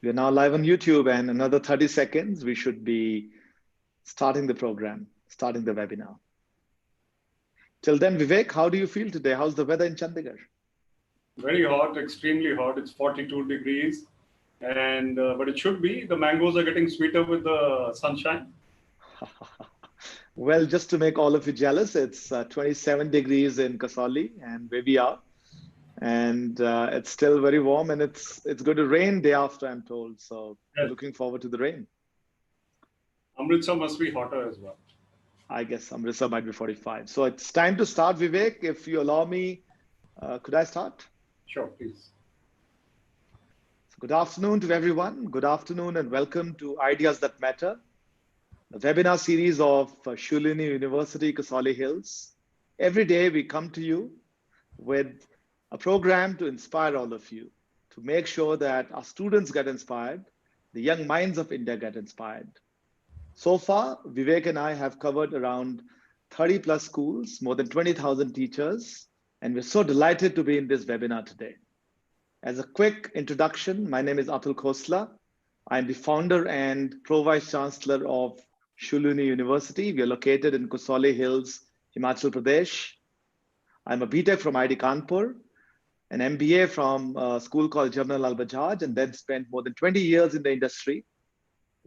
We are now live on YouTube, and another 30 seconds, we should be starting the program, starting the webinar. Till then, Vivek, how do you feel today? How's the weather in Chandigarh? Very hot, extremely hot. It's 42 degrees. And but it should be. The mangoes are getting sweeter with the sunshine. Well, just to make all of you jealous, it's 27 degrees in Kasauli and where we are. And it's still very warm, and it's going to rain day after, I'm told. So Yes. looking forward to the rain. Amritsar must be hotter as well. I guess Amritsar might be 45. So it's time to start, Vivek. If you allow me, could I start? Sure, please. So good afternoon to everyone. Good afternoon and welcome to Ideas That Matter, the webinar series of Shoolini University, Kasauli Hills. Every day we come to you with a program to inspire all of you, to make sure that our students get inspired, the young minds of India get inspired. So far, Vivek and I have covered around 30 plus schools, more than 20,000 teachers, and we're so delighted to be in this webinar today. As a quick introduction, my name is Atul Khosla. I'm the founder and Pro-Vice Chancellor of Shoolini University. We are located in Kasauli Hills, Himachal Pradesh. I'm a BTech from IIT Kanpur, an MBA from a school called Jamna Lal Bajaj, and then spent more than 20 years in the industry,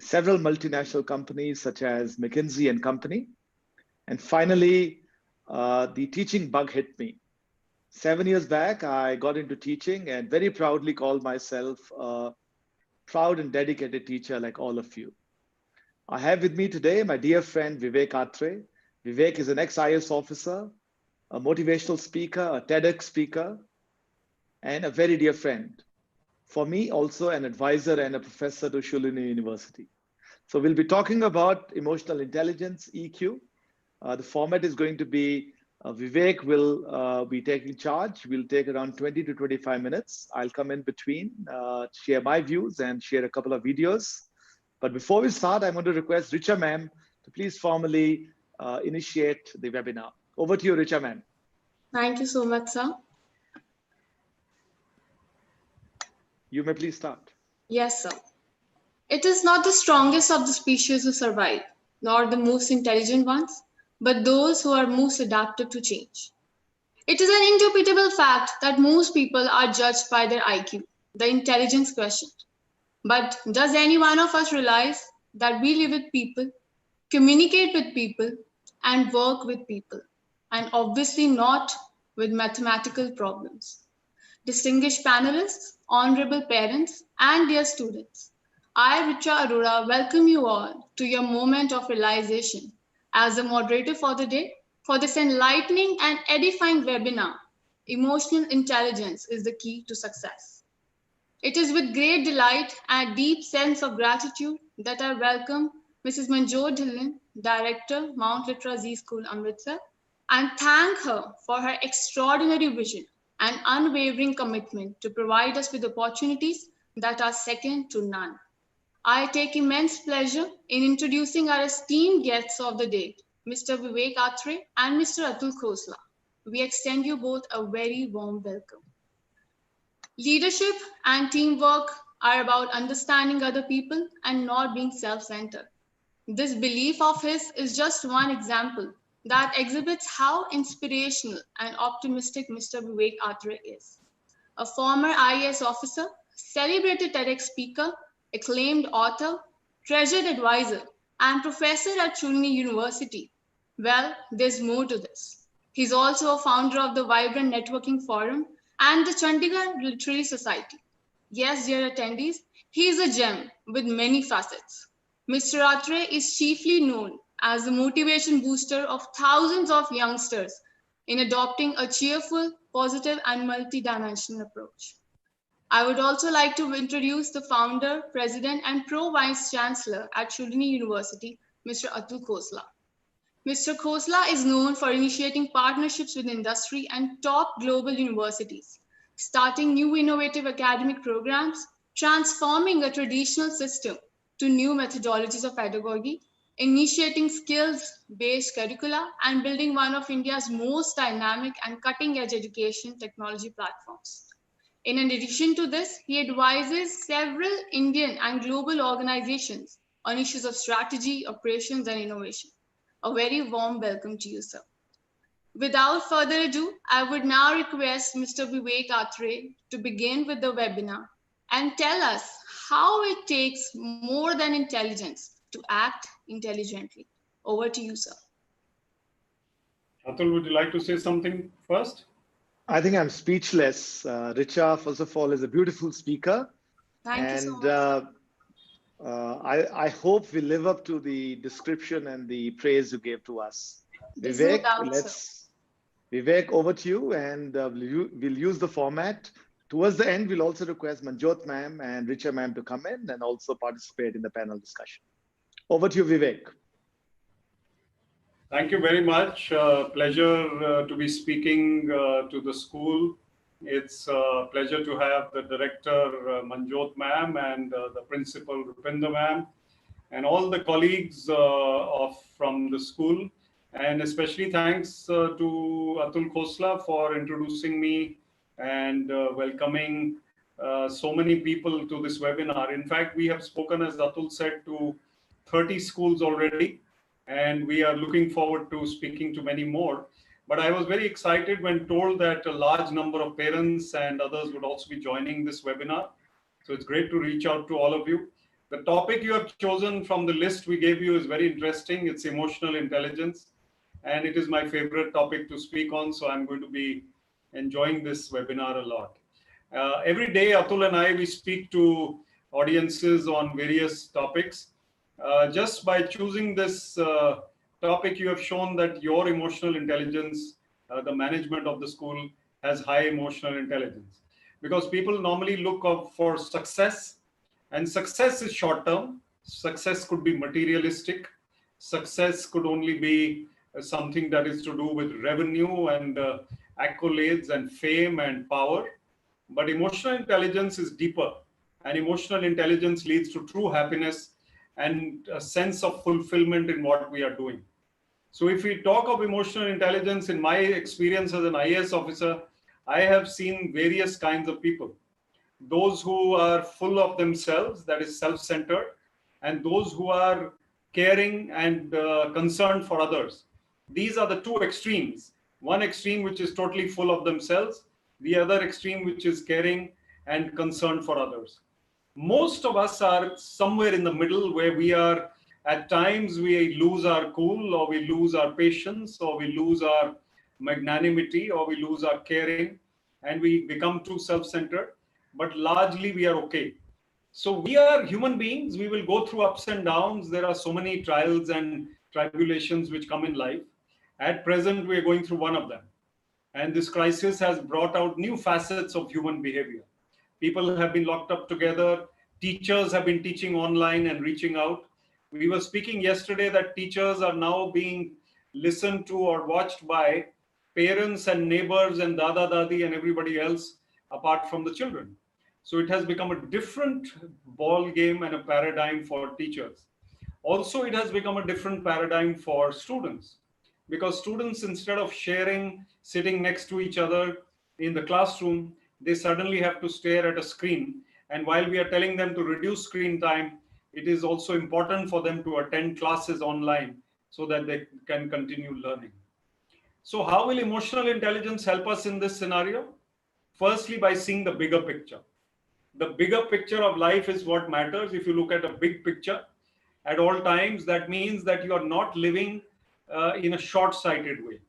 several multinational companies such as McKinsey and Company. And finally, the teaching bug hit me. 7 years back, I got into teaching and very proudly called myself a proud and dedicated teacher like all of you. I have with me today my dear friend, Vivek Atray. Vivek is an ex-IAS officer, a motivational speaker, a TEDx speaker, and a very dear friend. For me, also an advisor and a professor to Shoolini University. So we'll be talking about emotional intelligence, EQ. The format is going to be Vivek will be taking charge. We'll take around 20 to 25 minutes. I'll come in between, share my views and share a couple of videos. But before we start, I'm going to request Richa ma'am to please formally initiate the webinar. Over to you, Richa ma'am. Thank you so much, sir. You may please start. Yes, sir. It is not the strongest of the species who survive, nor the most intelligent ones, but those who are most adapted to change. It is an indubitable fact that most people are judged by their IQ, the intelligence quotient. But does any one of us realize that we live with people, communicate with people, and work with people, and obviously not with mathematical problems? Distinguished panelists, honorable parents, and dear students, I, Richa Arora, welcome you all to your moment of realization as the moderator for the day for this enlightening and edifying webinar. Emotional intelligence is the key to success. It is with great delight and deep sense of gratitude that I welcome Mrs. Manjot Dhillon, Director, Mount Litra Z School, Amritsar, and thank her for her extraordinary vision and unwavering commitment to provide us with opportunities that are second to none. I take immense pleasure in introducing our esteemed guests of the day, Mr. Vivek Atray and Mr. Atul Khosla. We extend you both a very warm welcome. Leadership and teamwork are about understanding other people and not being self-centered. This belief of his is just one example that exhibits how inspirational and optimistic Mr. Vivek Atray is. A former IAS officer, celebrated TEDx speaker, acclaimed author, treasured advisor, and professor at Shoolini University. Well, there's more to this. He's also a founder of the Vibrant Networking Forum and the Chandigarh Literary Society. Yes, dear attendees, he is a gem with many facets. Mr. Atray is chiefly known as the motivation booster of thousands of youngsters in adopting a cheerful, positive, and multidimensional approach. I would also like to introduce the founder, president, and pro-vice chancellor at Shoolini University, Mr. Atul Khosla. Mr. Khosla is known for initiating partnerships with industry and top global universities, starting new innovative academic programs, transforming a traditional system to new methodologies of pedagogy, initiating skills-based curricula, and building one of India's most dynamic and cutting-edge education technology platforms. In addition to this, he advises several Indian and global organizations on issues of strategy, operations, and innovation. A very warm welcome to you, sir. Without further ado, I would now request Mr. Vivek Atray to begin with the webinar and tell us how it takes more than intelligence to act intelligently. Over to you, sir. Atul, would you like to say something first? I think I'm speechless. Richa, first of all, is a beautiful speaker. Thank you so And much. I hope we live up to the description and the praise you gave to us. There's no Vivek, doubt, sir. Vivek, over to you, and we'll use the format. Towards the end, we'll also request Manjot ma'am and Richa ma'am to come in and also participate in the panel discussion. Over to you, Vivek. Thank you very much. Pleasure to be speaking to the school. It's a pleasure to have the director, Manjot ma'am, and the principal, Rupinder ma'am, and all the colleagues from the school. And especially thanks to Atul Khosla for introducing me and welcoming so many people to this webinar. In fact, we have spoken, as Atul said, to 30 schools already, and we are looking forward to speaking to many more. But I was very excited when told that a large number of parents and others would also be joining this webinar. So it's great to reach out to all of you. The topic you have chosen from the list we gave you is very interesting. It's emotional intelligence, and it is my favorite topic to speak on. So I'm going to be enjoying this webinar a lot. Every day, Atul and I, we speak to audiences on various topics. Just by choosing this topic, you have shown that your emotional intelligence, the management of the school, has high emotional intelligence. Because people normally look up for success, and success is short term. Success could be materialistic. Success could only be something that is to do with revenue and accolades and fame and power. But emotional intelligence is deeper, and emotional intelligence leads to true happiness and a sense of fulfillment in what we are doing. So if we talk of emotional intelligence, in my experience as an IAS officer, I have seen various kinds of people. Those who are full of themselves, that is self-centered, and those who are caring and concerned for others. These are the two extremes. One extreme which is totally full of themselves, the other extreme which is caring and concerned for others. Most of us are somewhere in the middle, where we are, at times we lose our cool, or we lose our patience, or we lose our magnanimity, or we lose our caring, and we become too self-centered, but largely we are okay. So we are human beings. We will go through ups and downs. There are so many trials and tribulations which come in life. At present, we are going through one of them. And this crisis has brought out new facets of human behavior. People have been locked up together. Teachers have been teaching online and reaching out. We were speaking yesterday that teachers are now being listened to or watched by parents and neighbors and dada dadi and everybody else apart from the children. So it has become a different ball game and a paradigm for teachers. Also, it has become a different paradigm for students, because students, instead of sharing, sitting next to each other in the classroom, they suddenly have to stare at a screen. And while we are telling them to reduce screen time, it is also important for them to attend classes online so that they can continue learning. So how will emotional intelligence help us in this scenario? Firstly, by seeing the bigger picture. The bigger picture of life is what matters. If you look at a big picture at all times, that means that you are not living in a short-sighted way.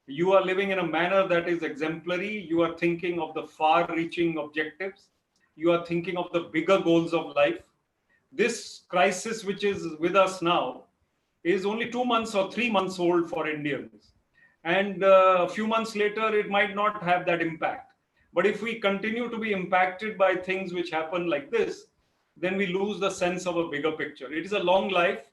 You are living in a manner that is exemplary. You are thinking of the far-reaching objectives. You are thinking of the bigger goals of life. This crisis, which is with us now, is only 2 months or 3 months old for Indians. And a few months later, it might not have that impact. But if we continue to be impacted by things which happen like this, then we lose the sense of a bigger picture. It is a long life.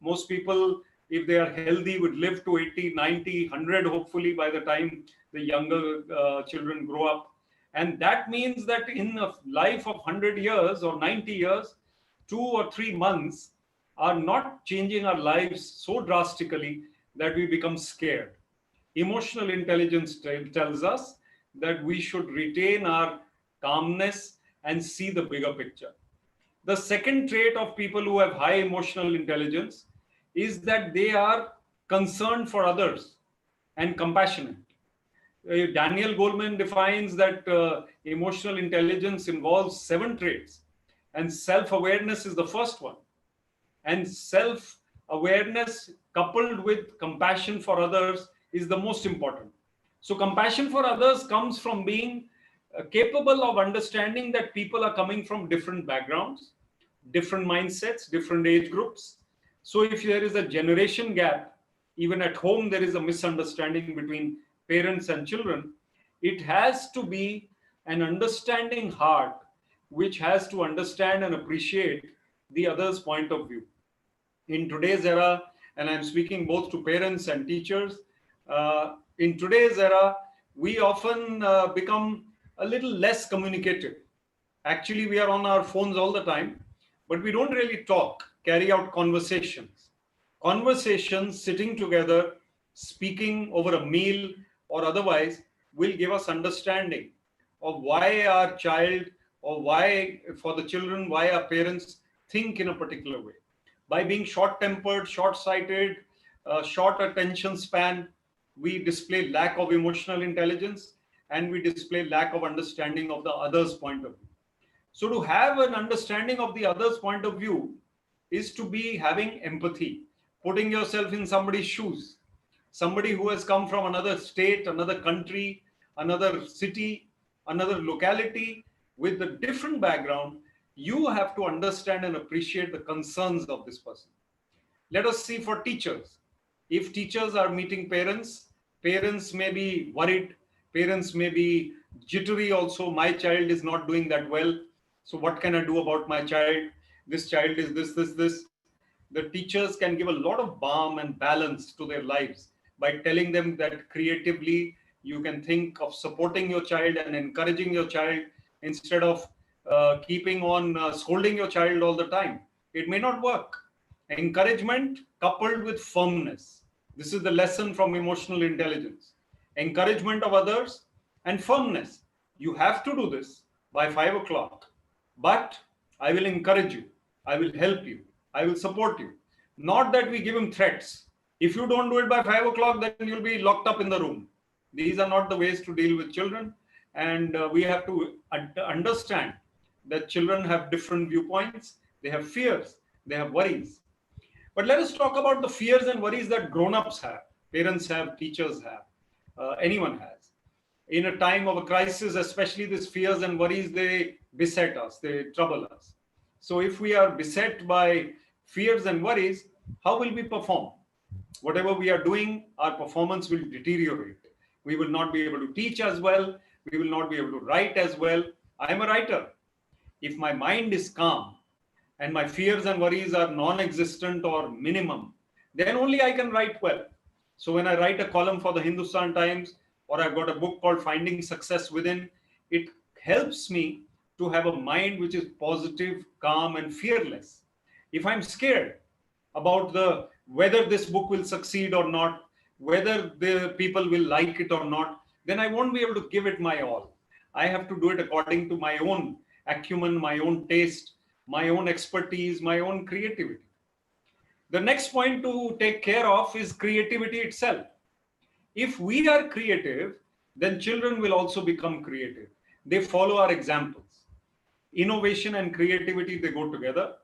Most people, if they are healthy, would live to 80, 90, 100, hopefully, by the time the younger children grow up. And that means that in a life of 100 years or 90 years, 2 or 3 months are not changing our lives so drastically that we become scared. Emotional intelligence tells us that we should retain our calmness, and see the bigger picture. The second trait of people who have high emotional intelligence is that they are concerned for others and compassionate. Daniel Goleman defines that emotional intelligence involves 7 traits, and self-awareness is the first one. And self-awareness coupled with compassion for others is the most important. So compassion for others comes from being capable of understanding that people are coming from different backgrounds, different mindsets, different age groups. So if there is a generation gap, even at home there is a misunderstanding between parents and children, it has to be an understanding heart which has to understand and appreciate the other's point of view. In today's era, and I'm speaking both to parents and teachers, in today's era, we often become a little less communicative. Actually, we are on our phones all the time, but we don't really talk, carry out conversations. Conversations, sitting together, speaking over a meal or otherwise, will give us understanding of why our child, or why, for the children, why our parents think in a particular way. By being short-tempered, short-sighted, short attention span, we display lack of emotional intelligence, and we display lack of understanding of the other's point of view. So to have an understanding of the other's point of view is to be having empathy, putting yourself in somebody's shoes, somebody who has come from another state, another country, another city, another locality with a different background. You have to understand and appreciate the concerns of this person. Let us see for teachers. If teachers are meeting parents, parents may be worried, parents may be jittery also. My child is not doing that well. So what can I do about my child? This child is this. The teachers can give a lot of balm and balance to their lives by telling them that creatively you can think of supporting your child and encouraging your child instead of keeping on scolding your child all the time. It may not work. Encouragement coupled with firmness. This is the lesson from emotional intelligence. Encouragement of others and firmness. You have to do this by 5 o'clock, but I will encourage you. I will help you. I will support you. Not that we give him threats. If you don't do it by 5 o'clock, then you'll be locked up in the room. These are not the ways to deal with children. And we have to understand that children have different viewpoints. They have fears. They have worries. But let us talk about the fears and worries that grown-ups have, parents have, teachers have, anyone has. In a time of a crisis, especially these fears and worries, they beset us, they trouble us. So if we are beset by fears and worries, how will we perform? Whatever we are doing, our performance will deteriorate. We will not be able to teach as well. We will not be able to write as well. I am a writer. If my mind is calm and my fears and worries are non-existent or minimum, then only I can write well. So when I write a column for the Hindustan Times, or I've got a book called Finding Success Within, it helps me to have a mind which is positive, calm, and fearless. If I'm scared about whether this book will succeed or not, whether the people will like it or not, then I won't be able to give it my all. I have to do it according to my own acumen, my own taste, my own expertise, my own creativity. The next point to take care of is creativity itself. If we are creative, then children will also become creative. They follow our examples. Innovation and creativity, they go together.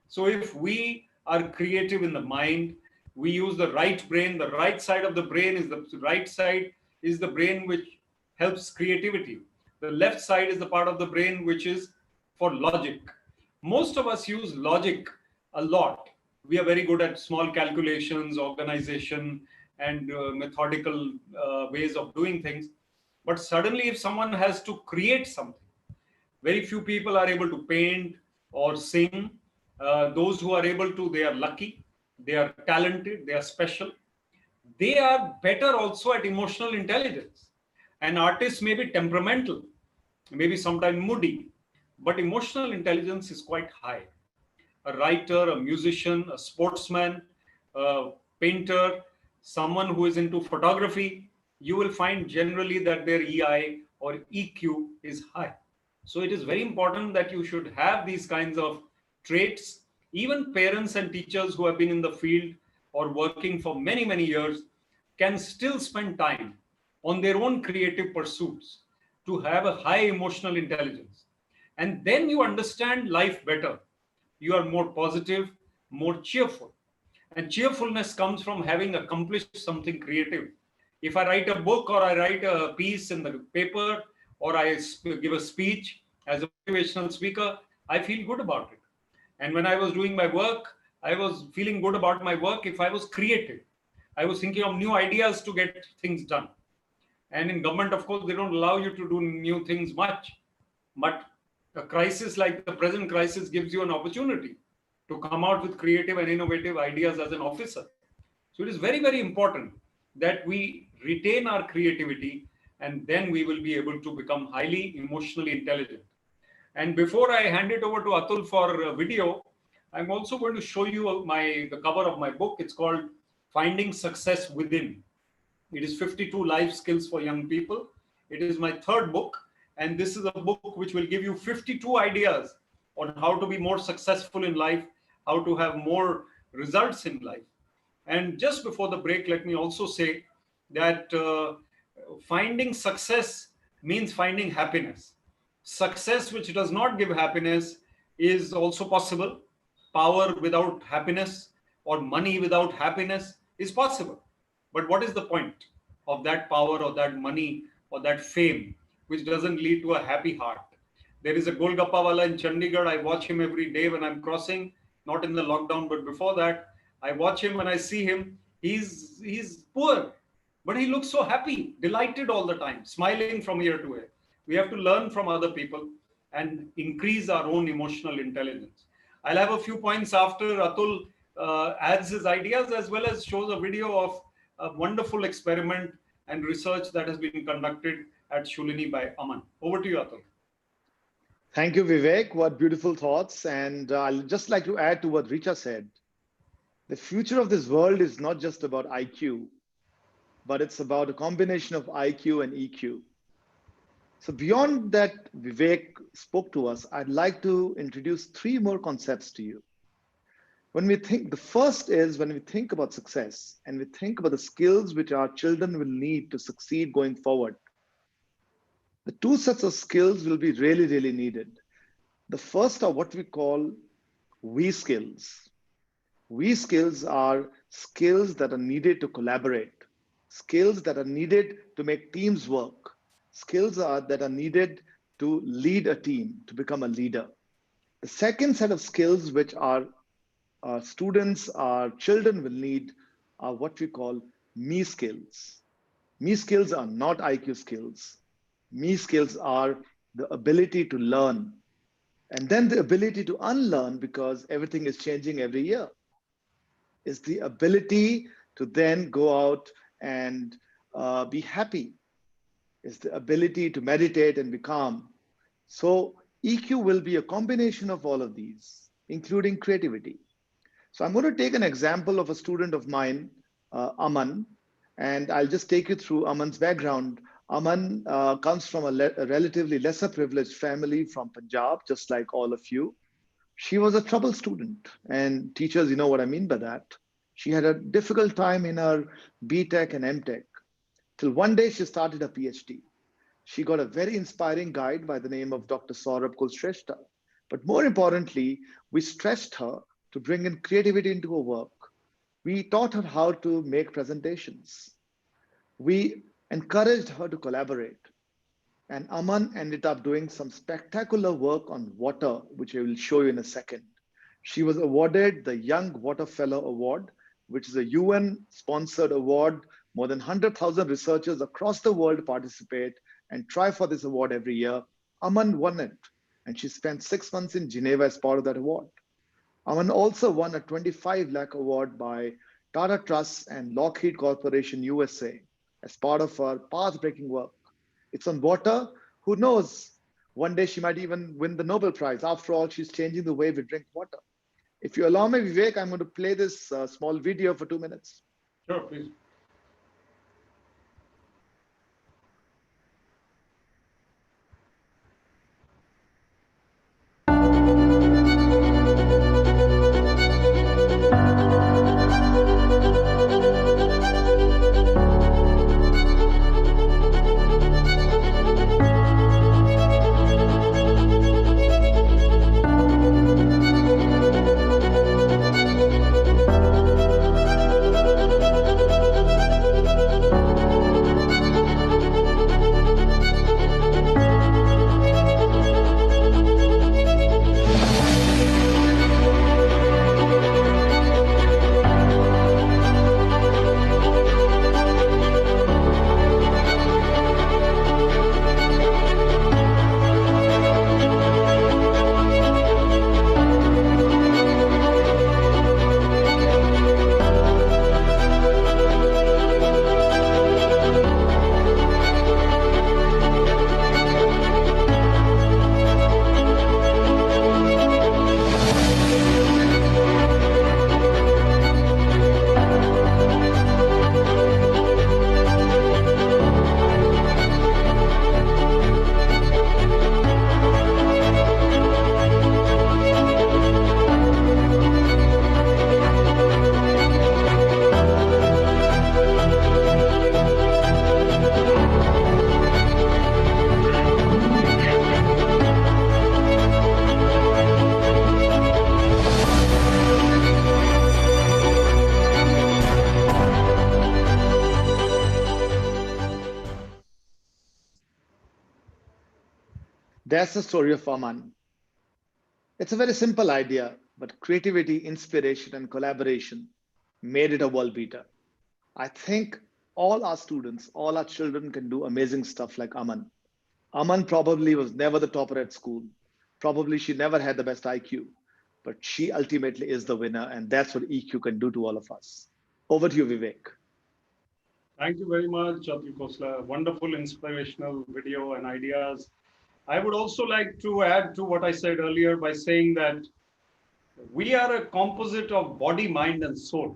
So if we are creative in the mind, we use the right brain. The right side of the brain is the brain which helps creativity. The left side is the part of the brain which is for logic. Most of us use logic a lot. We are very good at small calculations, organization, and methodical ways of doing things. But suddenly, if someone has to create something, very few people are able to paint or sing. Those who are able to, they are lucky, they are talented, they are special. They are better also at emotional intelligence. An artist may be temperamental, maybe sometimes moody, but emotional intelligence is quite high. A writer, a musician, a sportsman, a painter, someone who is into photography, you will find generally that their EI or EQ is high. So it is very important that you should have these kinds of traits. Even parents and teachers who have been in the field or working for many, many years can still spend time on their own creative pursuits to have a high emotional intelligence. And then you understand life better. You are more positive, more cheerful. And cheerfulness comes from having accomplished something creative. If I write a book or I write a piece in the paper or I give a speech as a motivational speaker, I feel good about it. And when I was doing my work, I was feeling good about my work if I was creative. I was thinking of new ideas to get things done. And in government, of course, they don't allow you to do new things much. But a crisis like the present crisis gives you an opportunity to come out with creative and innovative ideas as an officer. So it is very, very important that we retain our creativity, and then we will be able to become highly emotionally intelligent. And before I hand it over to Atul for a video, I'm also going to show you the cover of my book. It's called Finding Success Within. It is 52 life skills for young people. It is my third book, and this is a book which will give you 52 ideas on how to be more successful in life, how to have more results in life. And just before the break, let me also say that finding success means finding happiness. Success which does not give happiness is also possible. Power without happiness or money without happiness is possible. But what is the point of that power or that money or that fame which doesn't lead to a happy heart? There is a Golgappawala in Chandigarh. I watch him every day when I'm crossing, not in the lockdown, but before that. I watch him when I see him. He's poor, but he looks so happy, delighted all the time, smiling from ear to ear. We have to learn from other people and increase our own emotional intelligence. I'll have a few points after Atul adds his ideas, as well as shows a video of a wonderful experiment and research that has been conducted at Shoolini by Aman. Over to you, Atul. Thank you, Vivek. What beautiful thoughts. And I'll just like to add to what Richa said. The future of this world is not just about IQ, but it's about a combination of IQ and EQ. So beyond that, Vivek spoke to us, I'd like to introduce three more concepts to you. The first is when we think about success and we think about the skills which our children will need to succeed going forward, the two sets of skills will be really, really needed. The first are what we call we skills. We skills are skills that are needed to collaborate, skills that are needed to make teams work, skills that are needed to lead a team, to become a leader. The second set of skills which our students, our children will need are what we call me skills. Me skills are not IQ skills. Me skills are the ability to learn and then the ability to unlearn because everything is changing every year. Is the ability to then go out and be happy. Is the ability to meditate and be calm. So EQ will be a combination of all of these, including creativity. So I'm going to take an example of a student of mine, Aman, and I'll just take you through Aman's background. Aman comes from a relatively lesser privileged family from Punjab, just like all of you. She was a trouble student, and teachers, you know what I mean by that. She had a difficult time in her BTech and MTech, till one day she started a PhD. She got a very inspiring guide by the name of Dr. Saurabh Kulshrestha. But more importantly, we stressed her to bring in creativity into her work. We taught her how to make presentations. We encouraged her to collaborate. And Aman ended up doing some spectacular work on water, which I will show you in a second. She was awarded the Young Water Fellow Award, which is a UN-sponsored award. More than 100,000 researchers across the world participate and try for this award every year. Aman won it, and she spent 6 months in Geneva as part of that award. Aman also won a 25 lakh award by Tata Trust and Lockheed Corporation USA as part of her path-breaking work. It's on water. Who knows? One day she might even win the Nobel Prize. After all, she's changing the way we drink water. If you allow me, Vivek, I'm going to play this small video for 2 minutes. Sure, please. that's the story of Aman. It's a very simple idea, but creativity, inspiration, and collaboration made it a world beater. I think all our students, all our children can do amazing stuff like Aman. Aman probably was never the topper at school. Probably she never had the best IQ, but she ultimately is the winner, and that's what EQ can do to all of us. Over to you, Vivek. Thank you very much, Atul Khosla. Wonderful, inspirational video and ideas. I would also like to add to what I said earlier by saying that we are a composite of body, mind, and soul.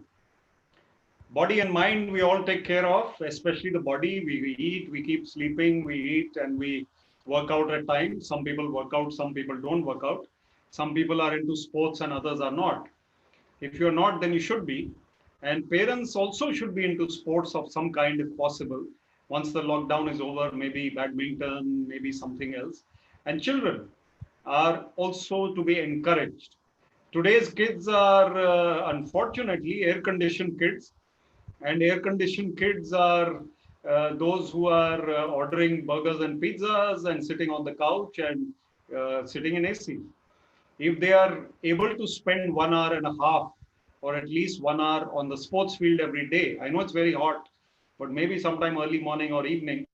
Body and mind, we all take care of, especially the body. We eat, we keep sleeping, we eat, and we work out at times. Some people work out, some people don't work out. Some people are into sports and others are not. If you're not, then you should be. And parents also should be into sports of some kind if possible. Once the lockdown is over, maybe badminton, maybe something else. And children are also to be encouraged. Today's kids are unfortunately air-conditioned kids, and air-conditioned kids are those who are ordering burgers and pizzas and sitting on the couch and sitting in AC. If they are able to spend 1 hour and a half or at least 1 hour on the sports field every day, I know it's very hot, but maybe sometime early morning or evening,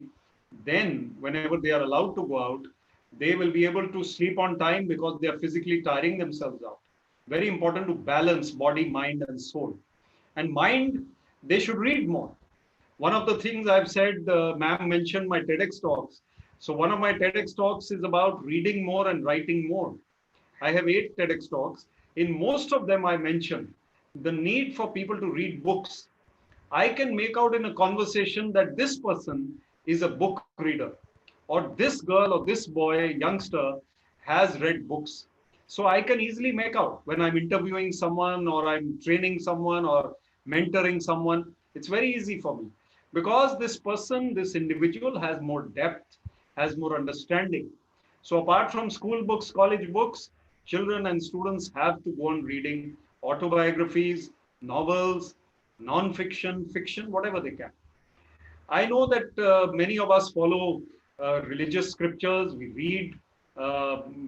then whenever they are allowed to go out, they will be able to sleep on time because they are physically tiring themselves out. Very important to balance body, mind, and soul. And mind, they should read more. One of the things I've said, ma'am mentioned my TEDx talks. So one of my TEDx talks is about reading more and writing more. I have 8 TEDx talks. In most of them, I mention the need for people to read books. I can make out in a conversation that this person is a book reader, or this girl or this boy, youngster, has read books. So I can easily make out when I'm interviewing someone or I'm training someone or mentoring someone. It's very easy for me because this person, this individual has more depth, has more understanding. So apart from school books, college books, children and students have to go on reading autobiographies, novels, non-fiction, fiction, whatever they can. I know that many of us follow religious scriptures. We read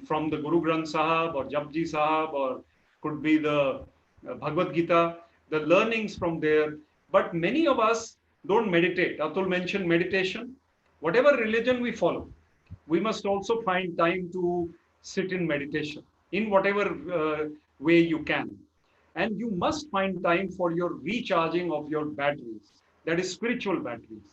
from the Guru Granth Sahib or Japji Sahib, or could be the Bhagavad Gita, the learnings from there. But many of us don't meditate. Atul mentioned meditation. Whatever religion we follow, we must also find time to sit in meditation in whatever way you can. And you must find time for your recharging of your batteries, that is spiritual batteries.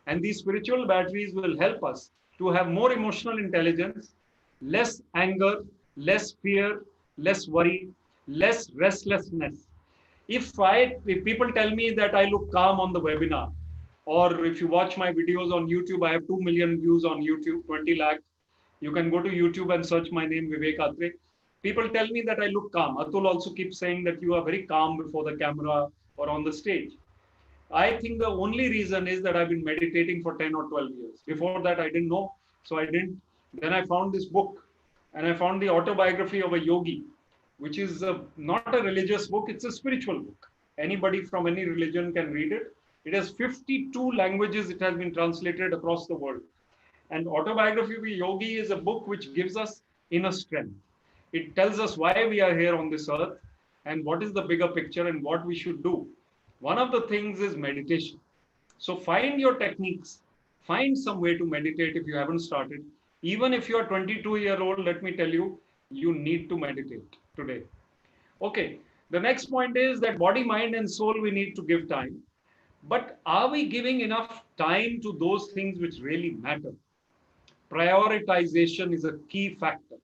And these spiritual batteries will help us to have more emotional intelligence, less anger, less fear, less worry, less restlessness. If people tell me that I look calm on the webinar, or if you watch my videos on YouTube, I have 2 million views on YouTube, 20 lakh. You can go to YouTube and search my name, Vivek Atray. People tell me that I look calm. Atul also keeps saying that you are very calm before the camera or on the stage. I think the only reason is that I've been meditating for 10 or 12 years. Before that, I didn't know. So I didn't. Then I found this book and I found the autobiography of a yogi, which is not a religious book. It's a spiritual book. Anybody from any religion can read it. It has 52 languages. It has been translated across the world. And autobiography of a yogi is a book which gives us inner strength. It tells us why we are here on this earth and what is the bigger picture and what we should do. One of the things is meditation. So find your techniques. Find some way to meditate if you haven't started. Even if you are 22-year-old, let me tell you, you need to meditate today. Okay, the next point is that body, mind, and soul, we need to give time. But are we giving enough time to those things which really matter? Prioritization is a key factor.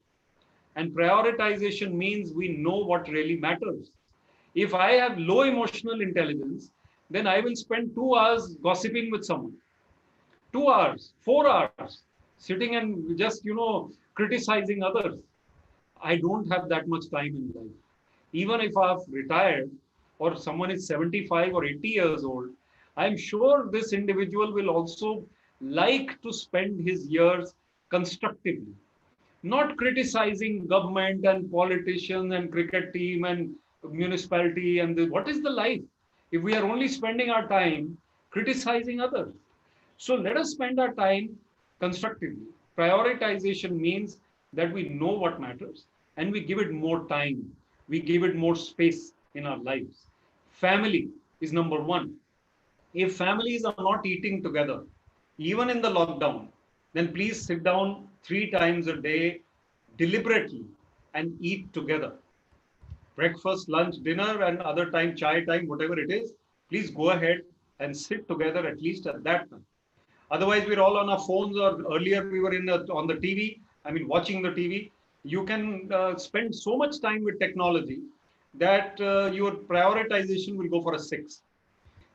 And prioritization means we know what really matters. If I have low emotional intelligence, then I will spend 2 hours gossiping with someone. 2 hours, 4 hours, sitting and just, criticizing others. I don't have that much time in life. Even if I've retired or someone is 75 or 80 years old, I'm sure this individual will also like to spend his years constructively. Not criticizing government and politicians and cricket team and municipality and what is the life if we are only spending our time criticizing others? So let us spend our time constructively. Prioritization means that we know what matters and we give it more time. We give it more space in our lives. Family is number one. If families are not eating together, even in the lockdown, then please sit down 3 times a day deliberately and eat together. Breakfast, lunch, dinner, and other time, chai time, whatever it is, please go ahead and sit together at least at that time. Otherwise, we're all on our phones, or earlier we were on the TV. I mean, watching the TV. You can spend so much time with technology that your prioritization will go for a 6.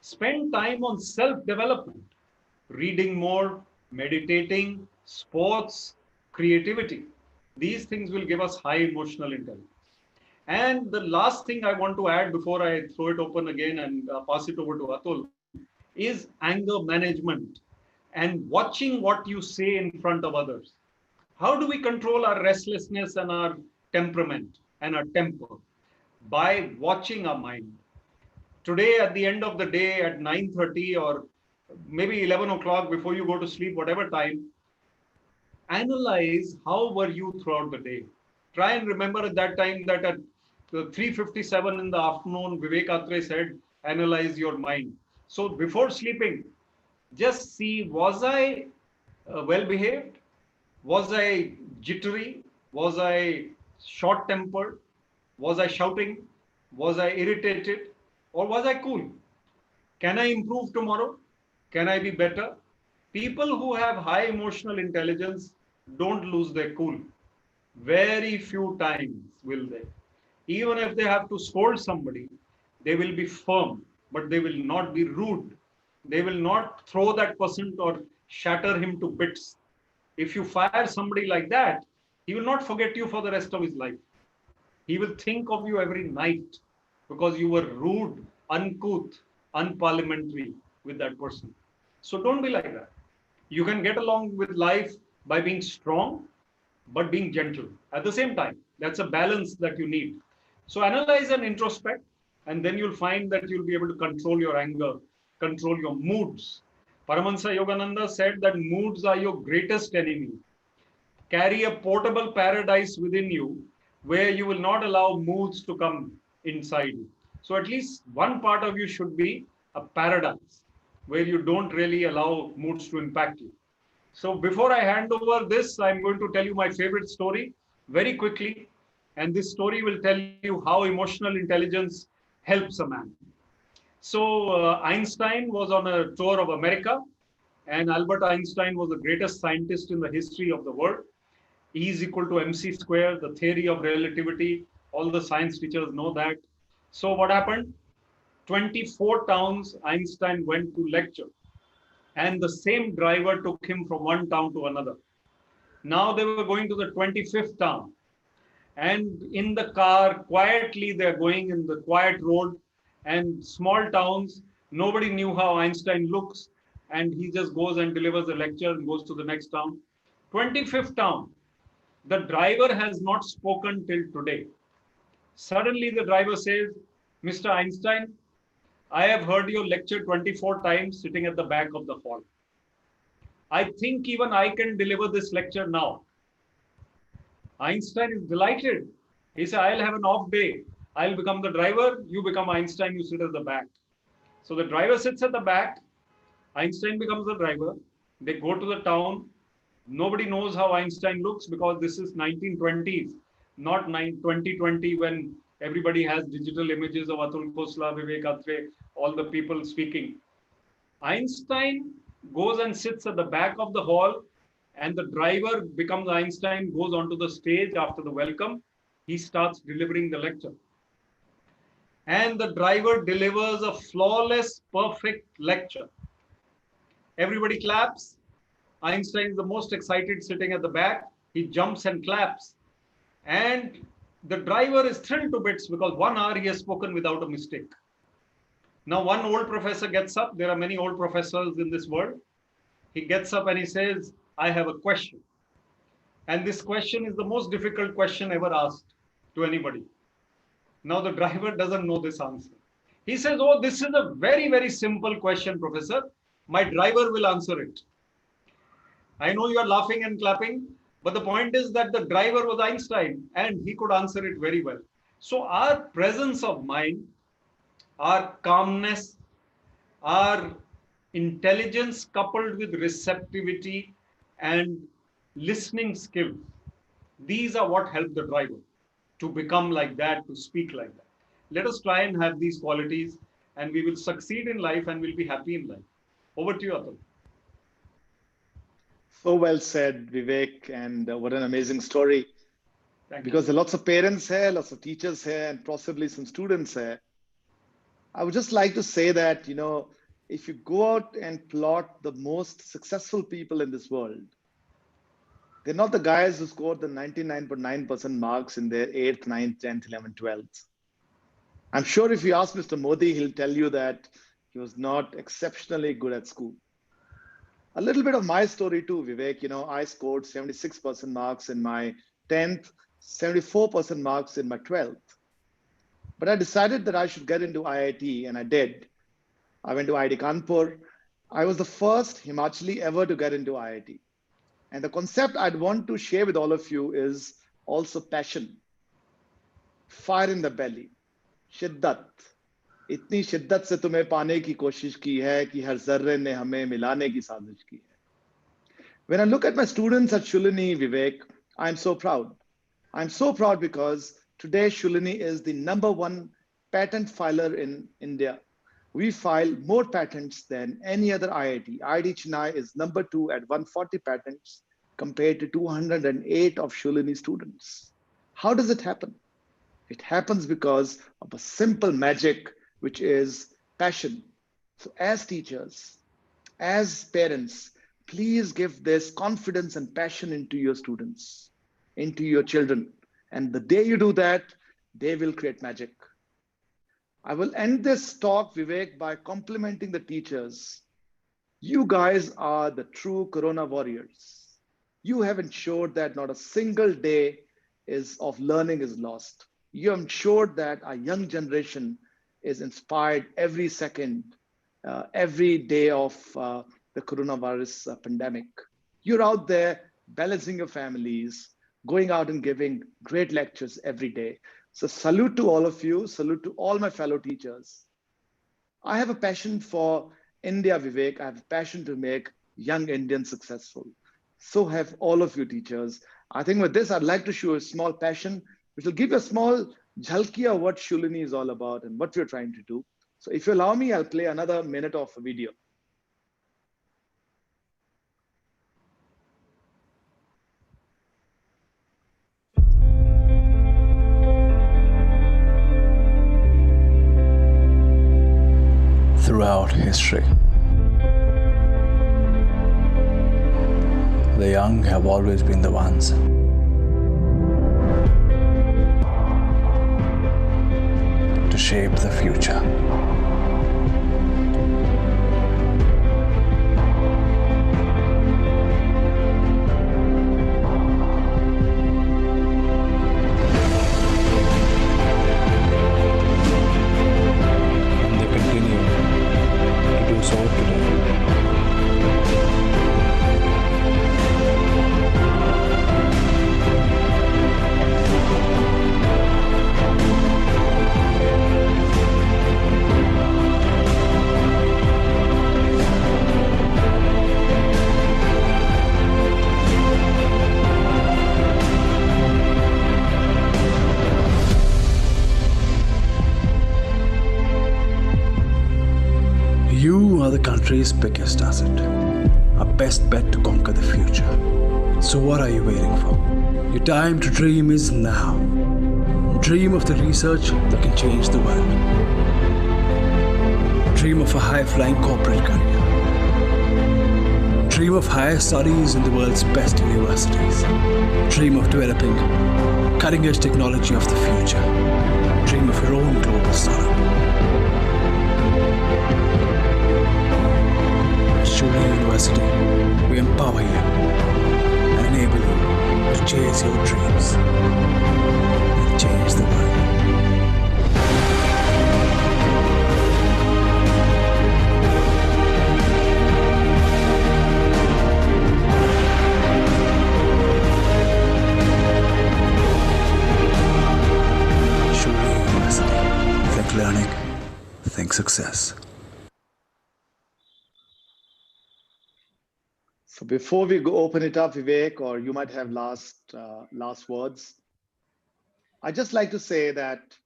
Spend time on self-development, reading more, meditating, sports, creativity. These things will give us high emotional intelligence. And the last thing I want to add before I throw it open again and pass it over to Atul is anger management and watching what you say in front of others. How do we control our restlessness and our temperament and our temper? By watching our mind. Today, at the end of the day, at 9:30 or maybe 11 o'clock before you go to sleep, whatever time, analyze how were you throughout the day. Try and remember at that time that at 3:57 in the afternoon, Vivek Atray said, analyze your mind. So before sleeping, just see, was I well behaved? Was I jittery? Was I short tempered? Was I shouting? Was I irritated? Or was I cool? Can I improve tomorrow? Can I be better? People who have high emotional intelligence don't lose their cool. Very few times will they. Even if they have to scold somebody, they will be firm, but they will not be rude. They will not throw that person or shatter him to bits. If you fire somebody like that, he will not forget you for the rest of his life. He will think of you every night because you were rude, uncouth, unparliamentary with that person. So don't be like that. You can get along with life by being strong, but being gentle at the same time. That's a balance that you need. So analyze and introspect, and then you'll find that you'll be able to control your anger, control your moods. Paramahansa Yogananda said that moods are your greatest enemy. Carry a portable paradise within you where you will not allow moods to come inside you. So at least one part of you should be a paradise where you don't really allow moods to impact you. So before I hand over this, I'm going to tell you my favorite story very quickly. And this story will tell you how emotional intelligence helps a man. So Einstein was on a tour of America, and Albert Einstein was the greatest scientist in the history of the world. E is equal to mc square, the theory of relativity. All the science teachers know that. So what happened? 24 towns Einstein went to lecture, and the same driver took him from one town to another. Now they were going to the 25th town, and in the car, quietly, they're going in the quiet road, and small towns, nobody knew how Einstein looks, and he just goes and delivers a lecture and goes to the next town. 25th town, the driver has not spoken till today. Suddenly the driver says, Mr. Einstein, I have heard your lecture 24 times sitting at the back of the hall. I think even I can deliver this lecture now. Einstein is delighted. He said, I'll have an off day. I'll become the driver. You become Einstein. You sit at the back. So the driver sits at the back. Einstein becomes the driver. They go to the town. Nobody knows how Einstein looks because this is 1920s, not 2020 when everybody has digital images of Atul, Khosla, Vivek, Atray, all the people speaking. Einstein goes and sits at the back of the hall, and the driver becomes Einstein, goes onto the stage after the welcome. He starts delivering the lecture. And the driver delivers a flawless, perfect lecture. Everybody claps. Einstein is the most excited sitting at the back. He jumps and claps. And the driver is thrilled to bits because 1 hour he has spoken without a mistake. Now, one old professor gets up. There are many old professors in this world. He gets up and he says, I have a question. And this question is the most difficult question ever asked to anybody. Now, the driver doesn't know this answer. He says, oh, this is a very, very simple question, Professor. My driver will answer it. I know you are laughing and clapping. But the point is that the driver was Einstein and he could answer it very well. So our presence of mind, our calmness, our intelligence coupled with receptivity and listening skills, these are what help the driver to become like that, to speak like that. Let us try and have these qualities and we will succeed in life and we'll be happy in life. Over to you, Atul. So well said, Vivek, and what an amazing story. Thank Because you. there are lots of parents here, lots of teachers here, and possibly some students here. I would just like to say that, if you go out and plot the most successful people in this world, they're not the guys who scored the 99.9% marks in their 8th, 9th, 10th, 11th, 12th. I'm sure if you ask Mr. Modi, he'll tell you that he was not exceptionally good at school. A little bit of my story too, Vivek. I scored 76% marks in my 10th, 74% marks in my 12th. But I decided that I should get into IIT, and I did. I went to IIT Kanpur. I was the first Himachali ever to get into IIT. And the concept I'd want to share with all of you is also passion, fire in the belly, shiddat. इतनी शिद्दत से तुम्हें पाने की कोशिश की है कि हर जर्रे ने हमें मिलाने की साजिश की है. When I look at my students at Shoolini, Vivek, I'm so proud. I'm so proud because today Shoolini is the #1 patent filer in India. We file more patents than any other IIT. IIT Chennai is #2 at 140 patents compared to 208 of Shoolini students. How does it happen? It happens because of a simple magic, which is passion. So as teachers, as parents, please give this confidence and passion into your students, into your children. And the day you do that, they will create magic. I will end this talk, Vivek, by complimenting the teachers. You guys are the true Corona warriors. You have ensured that not a single day of learning is lost. You have ensured that our young generation is inspired every second, every day of the coronavirus pandemic. You're out there balancing your families, going out and giving great lectures every day. So salute to all of you, salute to all my fellow teachers. I have a passion for India, Vivek. I have a passion to make young Indians successful. So have all of you teachers. I think with this, I'd like to show a small passion, which will give you a small jhalki of what Shoolini is all about and what we're trying to do. So if you allow me, I'll play another minute of a video. Throughout history, the young have always been the ones to shape the future. And they continue to do so today. You are the country's biggest asset, our best bet to conquer the future. So what are you waiting for? Your time to dream is now. Dream of the research that can change the world. Dream of a high-flying corporate career. Dream of higher studies in the world's best universities. Dream of developing cutting-edge technology of the future. Dream of your own global startup. At Shoolini University, we empower you and enable you to chase your dreams and change the world. think learning, think success. So before we go open it up, Vivek, or you might have last words, I'd just like to say that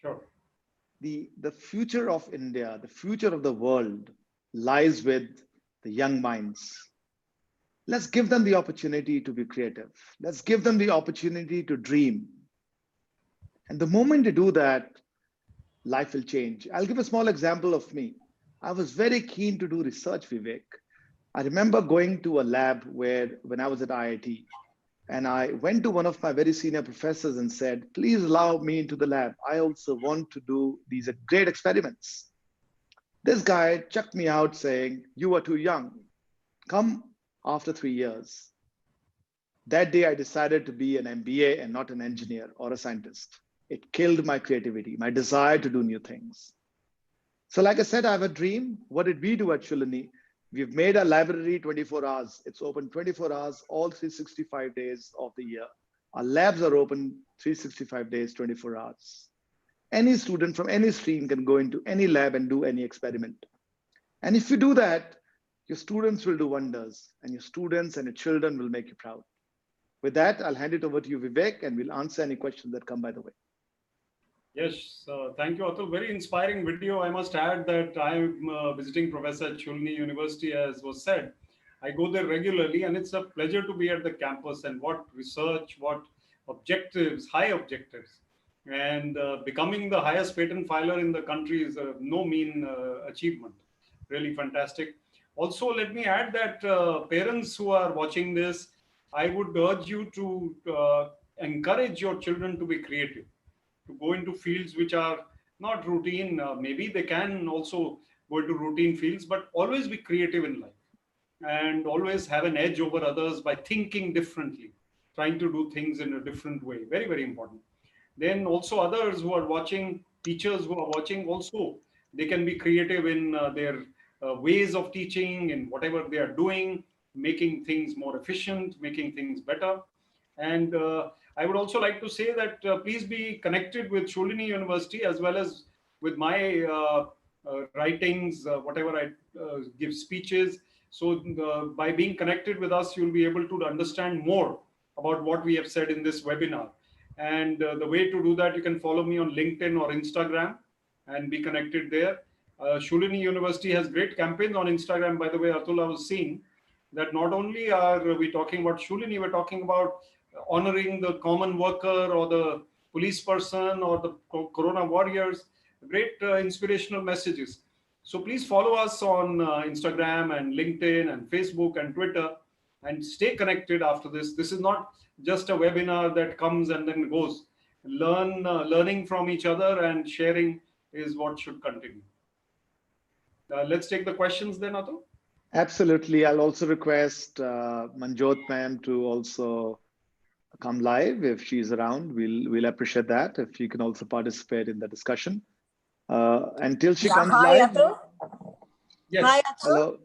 Sure. the future of India, the future of the world lies with the young minds. Let's give them the opportunity to be creative. Let's give them the opportunity to dream. And the moment they do that, life will change. I'll give a small example of me. I was very keen to do research, Vivek. I remember going to a lab when I was at IIT, and I went to one of my very senior professors and said, please allow me into the lab. I also want to do these great experiments. This guy chucked me out saying, you are too young. Come after 3 years. That day I decided to be an MBA and not an engineer or a scientist. It killed my creativity, my desire to do new things. So like I said, I have a dream. What did we do at Shoolini? We've made our library 24 hours. It's open 24 hours, all 365 days of the year. Our labs are open 365 days, 24 hours. Any student from any stream can go into any lab and do any experiment. And if you do that, your students will do wonders, and your students and your children will make you proud. With that, I'll hand it over to you, Vivek, and we'll answer any questions that come by the way. Yes, thank you, Atul. Very inspiring video. I must add that I'm a visiting professor at Shoolini University, as was said. I go there regularly, and it's a pleasure to be at the campus, and what research, what objectives, high objectives. And becoming the highest patent filer in the country is no mean achievement. Really fantastic. Also, let me add that parents who are watching this, I would urge you to encourage your children to be creative, to go into fields which are not routine. Maybe they can also go into routine fields, but always be creative in life and always have an edge over others by thinking differently, trying to do things in a different way. Very, very important. Then also others who are watching, teachers who are watching also, they can be creative in their ways of teaching and whatever they are doing, making things more efficient, making things better. And I would also like to say that please be connected with Shoolini University as well as with my writings, whatever I give speeches. So by being connected with us, you'll be able to understand more about what we have said in this webinar. And the way to do that, you can follow me on LinkedIn or Instagram and be connected there. Shoolini University has great campaigns on Instagram. By the way, Atul, I was seeing that not only are we talking about Shoolini, we're talking about honoring the common worker or the police person or the corona warriors, great inspirational messages. So please follow us on Instagram and LinkedIn and Facebook and Twitter and stay connected after this. This is not just a webinar that comes and then goes. Learning from each other and sharing is what should continue. Let's take the questions then, Atul. Absolutely. I'll also request Manjot ma'am to also come live if she's around. We'll appreciate that if you can also participate in the discussion. Until she comes live. Atul. Yes. Hi, Atul. Hello.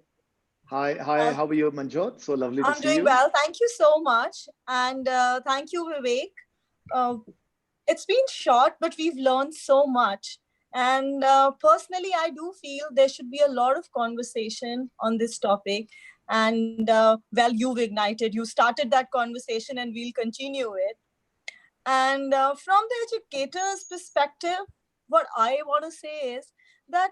Hi. How are you, Manjot? So lovely to see you. I'm doing well. Thank you so much. And thank you, Vivek. It's been short, but we've learned so much. And personally, I do feel there should be a lot of conversation on this topic. And well, you started that conversation and we'll continue it. And from the educator's perspective, what I want to say is that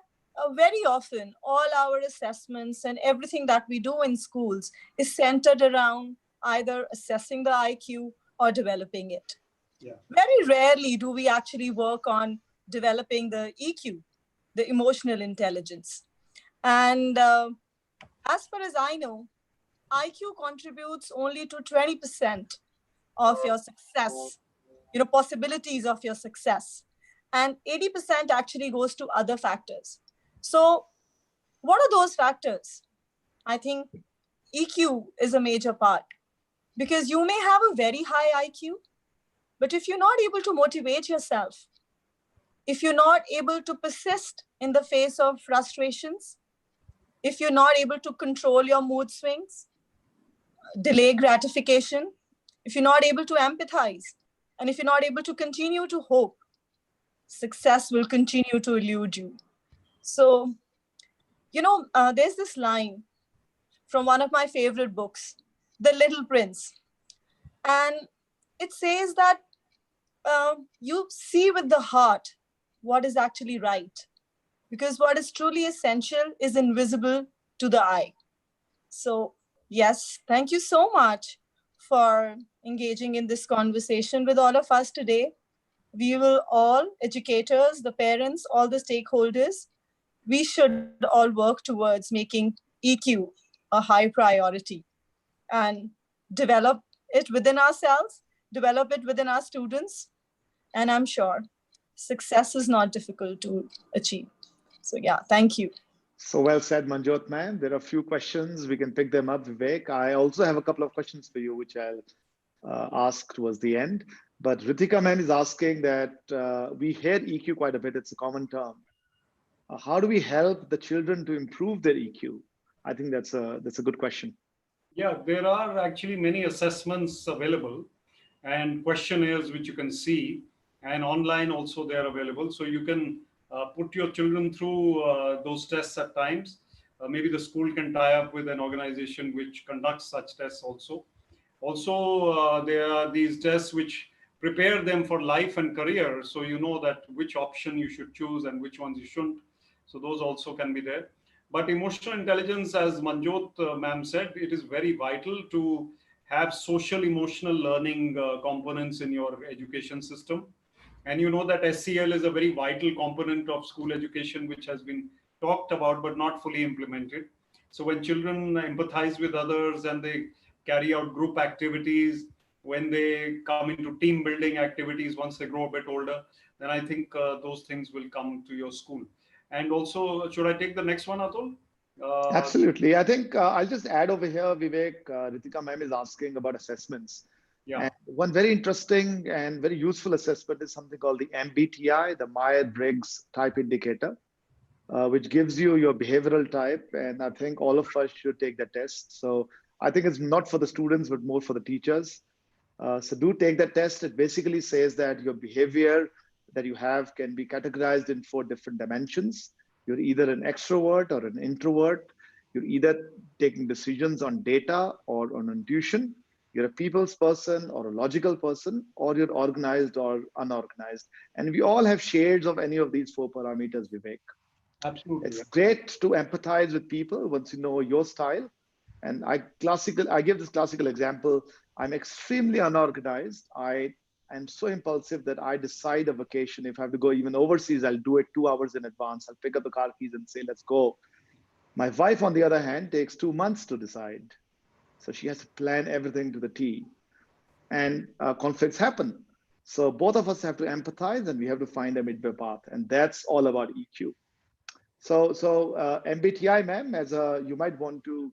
very often all our assessments and everything that we do in schools is centered around either assessing the IQ or developing it. Yeah. Very rarely do we actually work on developing the EQ, the emotional intelligence. And as far as I know, IQ contributes only to 20% of your success, possibilities of your success. And 80% actually goes to other factors. So what are those factors? I think EQ is a major part because you may have a very high IQ, but if you're not able to motivate yourself, if you're not able to persist in the face of frustrations, if you're not able to control your mood swings, delay gratification, if you're not able to empathize, and if you're not able to continue to hope, success will continue to elude you. So, there's this line from one of my favorite books, The Little Prince. And it says that you see with the heart what is actually right, because what is truly essential is invisible to the eye. So, yes, thank you so much for engaging in this conversation with all of us today. We will all, educators, the parents, all the stakeholders, we should all work towards making EQ a high priority and develop it within ourselves, develop it within our students. And I'm sure success is not difficult to achieve. So yeah, thank you. So well said, Manjot ma'am. There are a few questions. We can pick them up, Vivek. I also have a couple of questions for you, which I'll ask towards the end. But Ritika ma'am is asking that we hear EQ quite a bit. It's a common term. How do we help the children to improve their EQ? I think that's a good question. Yeah, there are actually many assessments available and questionnaires which you can see, and online also they are available. So you can put your children through those tests at times. Maybe the school can tie up with an organization which conducts such tests also. Also, there are these tests which prepare them for life and career. So you know that which option you should choose and which ones you shouldn't. So those also can be there. But emotional intelligence, as Manjot ma'am said, it is very vital to have social emotional learning components in your education system. And you know that SEL is a very vital component of school education, which has been talked about but not fully implemented. So when children empathize with others and they carry out group activities, when they come into team building activities once they grow a bit older, then I think those things will come to your school. And also, should I take the next one, Atul? Absolutely. I think I'll just add over here, Vivek. Ritika ma'am is asking about assessments. Yeah. And one very interesting and very useful assessment is something called the MBTI, the Myers-Briggs Type Indicator, which gives you your behavioral type. And I think all of us should take the test. So I think it's not for the students, but more for the teachers. So do take that test. It basically says that your behavior that you have can be categorized in 4 different dimensions. You're either an extrovert or an introvert. You're either taking decisions on data or on intuition. You're a people's person or a logical person, or you're organized or unorganized. And we all have shades of any of these 4 parameters, Vivek. Absolutely. It's great to empathize with people once you know your style. And I give this classical example. I'm extremely unorganized. I'm so impulsive that I decide a vacation. If I have to go even overseas, I'll do it 2 hours in advance. I'll pick up the car keys and say, let's go. My wife, on the other hand, takes 2 months to decide. So she has to plan everything to the T. And conflicts happen. So both of us have to empathize and we have to find a midway path. And that's all about EQ. So MBTI, ma'am, you might want to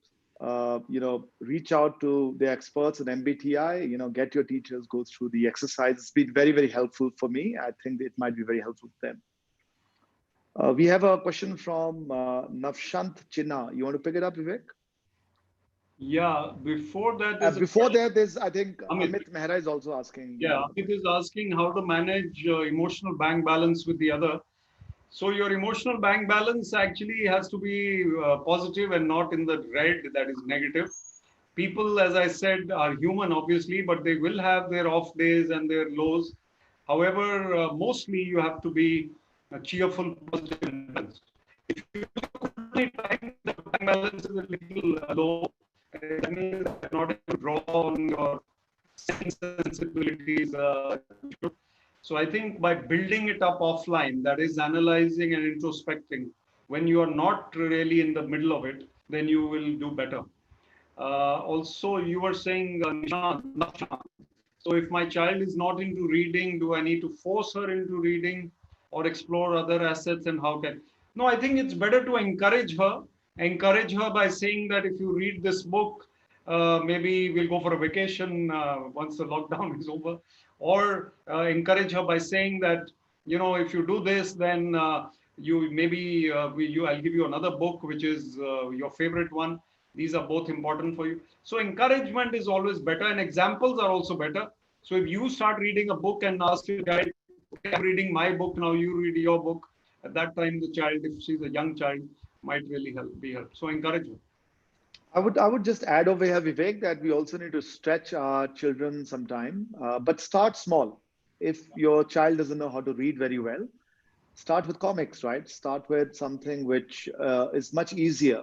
reach out to the experts in MBTI, get your teachers, go through the exercise. It's been very, very helpful for me. I think it might be very helpful for them. We have a question from Navshant Chinna. You want to pick it up, Vivek? Yeah, before that, there's I think Amit Mehra is also asking. Yeah, Amit is asking how to manage emotional bank balance with the other. So your emotional bank balance actually has to be positive and not in the red, that is negative. People, as I said, are human, obviously, but they will have their off days and their lows. However, mostly you have to be cheerful, positive, and balanced. If you time the bank balance is a little low, that means that you're not able to draw on your sensibilities. So I think by building it up offline, that is analyzing and introspecting, when you are not really in the middle of it, then you will do better. Also, you were saying, so if my child is not into reading, do I need to force her into reading or explore other assets, and how can? No, I think it's better to encourage her by saying that if you read this book, maybe we'll go for a vacation once the lockdown is over, or encourage her by saying that, if you do this, then you maybe I'll give you another book, which is your favorite one. These are both important for you. So encouragement is always better, and examples are also better. So if you start reading a book and ask your child, okay, I'm reading my book, now you read your book. At that time, the child, if she's a young child, might really be helped. So encourage her. I would just add over here, Vivek, that we also need to stretch our children sometime, but start small. If your child doesn't know how to read very well, start with comics, right? Start with something which is much easier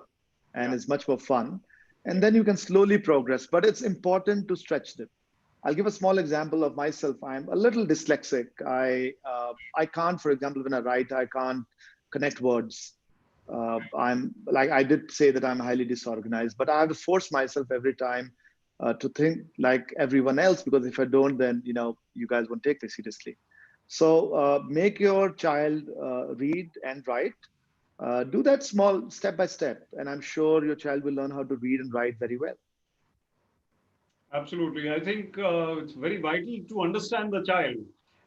and Yeah. is much more fun. And then you can slowly progress, but it's important to stretch them. I'll give a small example of myself. I'm a little dyslexic. I can't, for example, when I write, I can't connect words. I'm like I did say that I'm highly disorganized, but I have to force myself every time to think like everyone else, because if I don't, then you guys won't take me seriously. So make your child read and write. Do that small step by step, and I'm sure your child will learn how to read and write very well. Absolutely. I think it's very vital to understand the child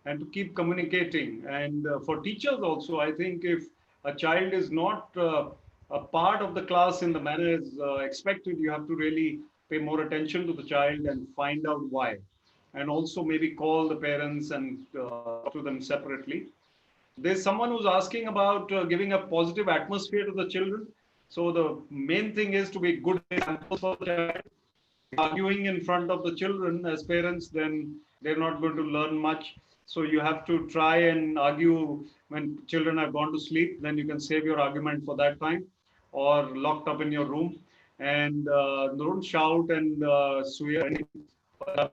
and to keep communicating. And for teachers also, I think if a child is not a part of the class in the manner as expected, you have to really pay more attention to the child and find out why. And also maybe call the parents and talk to them separately. There's someone who's asking about giving a positive atmosphere to the children. So the main thing is to be good examples for the child. Arguing in front of the children as parents, then they're not going to learn much. So you have to try and argue when children have gone to sleep. Then you can save your argument for that time, or locked up in your room. And don't shout and swear.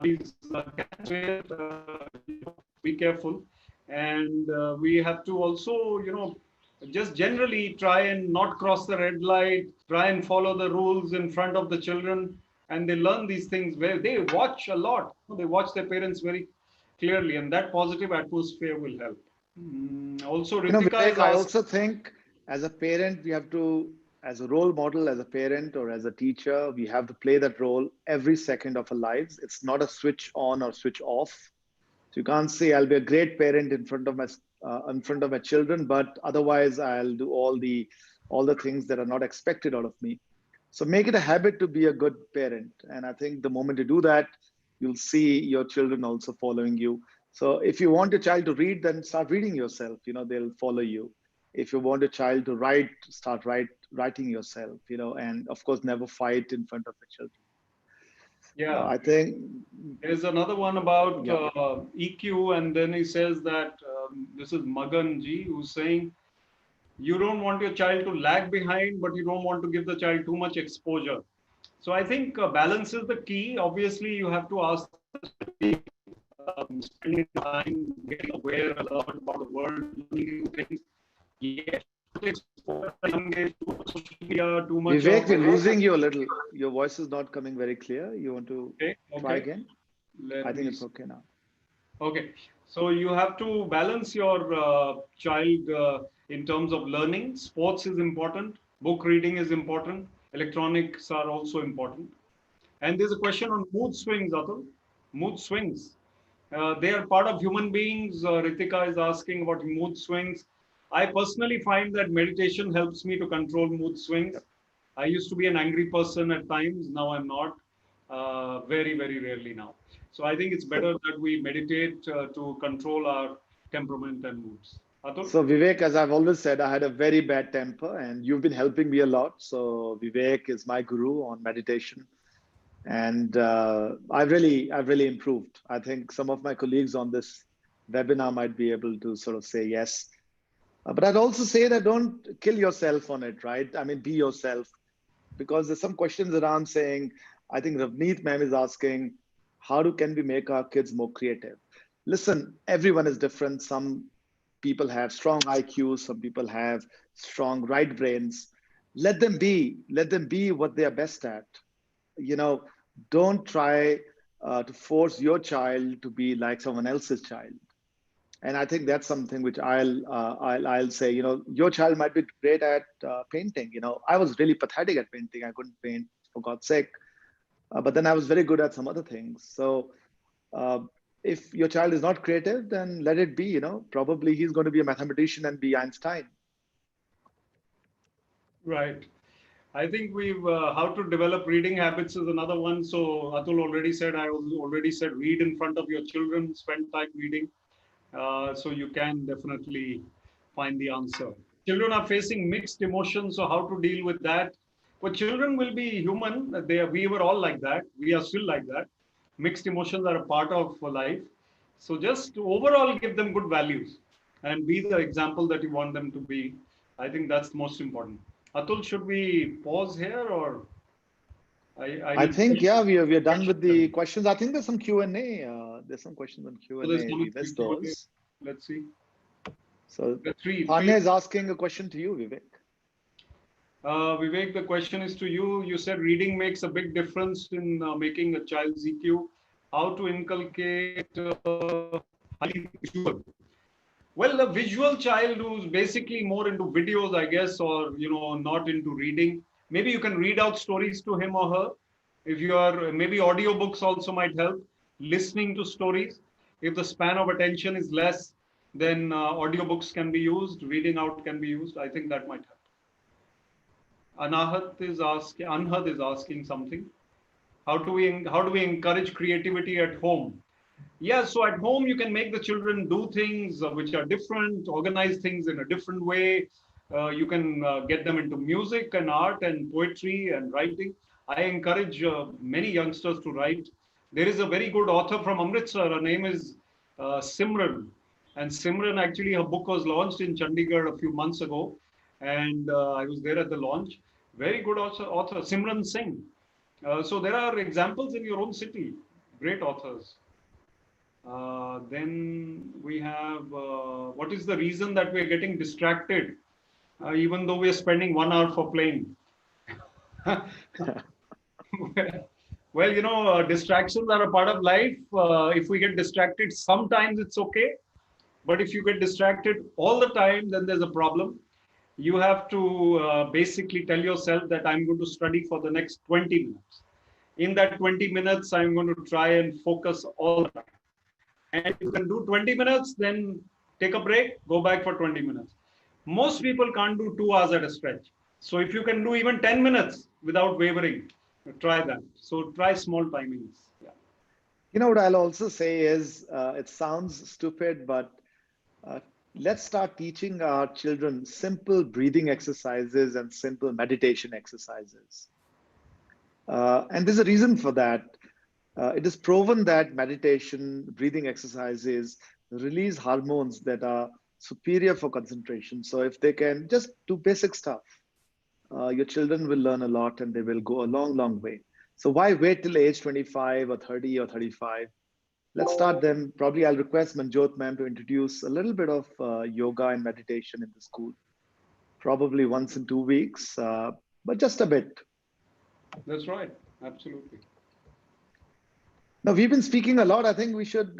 Please can swear. Be careful. And we have to also, just generally try and not cross the red light, try and follow the rules in front of the children. And they learn these things where they watch a lot. They watch their parents very clearly, and that positive atmosphere will help. Also, Ritika is Vivek, I asked. also think as a parent, we have to, as a role model, as a parent or as a teacher, we have to play that role every second of our lives. It's not a switch on or switch off. So you can't say I'll be a great parent in front of my children, but otherwise I'll do all the things that are not expected out of me. So make it a habit to be a good parent. And I think the moment you do that, you'll see your children also following you. So if you want your child to read, then start reading yourself. They'll follow you. If you want a child to write, start writing yourself. And of course, never fight in front of the children. Yeah, I think there's another one about yeah. EQ, and then he says that this is Magan Ji who's saying you don't want your child to lag behind, but you don't want to give the child too much exposure. So I think balance is the key. Obviously, you have to ask spending time getting aware and learn about the world, learning new things. Yes, social media, too much. Vivek, we're losing you a little. Your voice is not coming very clear. You want to try again? I think it's okay now. Okay, so you have to balance your child in terms of learning. Sports is important. Book reading is important. Electronics are also important. And there's a question on mood swings, Atul. Mood swings. They are part of human beings. Ritika is asking about mood swings. I personally find that meditation helps me to control mood swings. I used to be an angry person at times. Now I'm not. Very, very rarely now. So I think it's better that we meditate to control our temperament and moods. Atul? So Vivek, as I've always said, I had a very bad temper, and you've been helping me a lot. So Vivek is my guru on meditation, and I've really improved. I think some of my colleagues on this webinar might be able to sort of say yes. But I'd also say that don't kill yourself on it, right? I mean, be yourself, because there's some questions around saying, I think Ravneet ma'am is asking, can we make our kids more creative? Listen, everyone is different. Some people have strong IQs, some people have strong right brains. Let them be what they are best at. Don't try to force your child to be like someone else's child. And I think that's something which I'll say. Your child might be great at painting. I was really pathetic at painting. I couldn't paint, for God's sake. But then I was very good at some other things. So if your child is not creative, then let it be. Probably he's going to be a mathematician and be Einstein. Right. I think we've how to develop reading habits is another one. So Atul already said, I already said, read in front of your children, spend time reading. So you can definitely find the answer. Children are facing mixed emotions, so how to deal with that? Well, children will be human. We were all like that. We are still like that. Mixed emotions are a part of life. So just overall give them good values and be the example that you want them to be. I think that's most important. Atul, should we pause here or I I need think, yeah, we are done with the questions? questions. I think there's some Q&A. There's some questions on So there's Q&A. one or We three missed Q&A. those. Let's see. So The three. Tanya is asking a question to you, Vivek. Vivek, the question is to you. You said reading makes a big difference in making a child's EQ. How to inculcate highly visual? Well, a visual child who's basically more into videos, I guess, or not into reading. Maybe you can read out stories to him or her. If you are, maybe audiobooks also might help. Listening to stories. If the span of attention is less, then audiobooks can be used. Reading out can be used. I think that might help. Anhad is asking something. How do we encourage creativity at home? Yeah, so at home you can make the children do things which are different, organize things in a different way. You can get them into music and art and poetry and writing. I encourage many youngsters to write. There is a very good author from Amritsar. Her name is Simran. And Simran, actually, her book was launched in Chandigarh a few months ago. And I was there at the launch. Very good author Simran Singh. So there are examples in your own city, great authors. Then we have what is the reason that we're getting distracted, even though we're spending 1 hour for playing? Well, distractions are a part of life. If we get distracted, sometimes it's okay. But if you get distracted all the time, then there's a problem. You have to basically tell yourself that I'm going to study for the next 20 minutes. In that 20 minutes, I'm going to try and focus all the time. And if you can do 20 minutes, then take a break, go back for 20 minutes. Most people can't do 2 hours at a stretch. So if you can do even 10 minutes without wavering, try that. So try small timings. Yeah. You know what I'll also say is, it sounds stupid, but uh, let's start teaching our children simple breathing exercises and simple meditation exercises. And there's a reason for that. It is proven that meditation, breathing exercises release hormones that are superior for concentration. So if they can just do basic stuff, your children will learn a lot and they will go a long, long way. So why wait till age 25 or 30 or 35? Let's start them. Probably I'll request Manjot ma'am to introduce a little bit of yoga and meditation in the school, probably once in 2 weeks, but just a bit. That's right. Absolutely. Now we've been speaking a lot. I think we should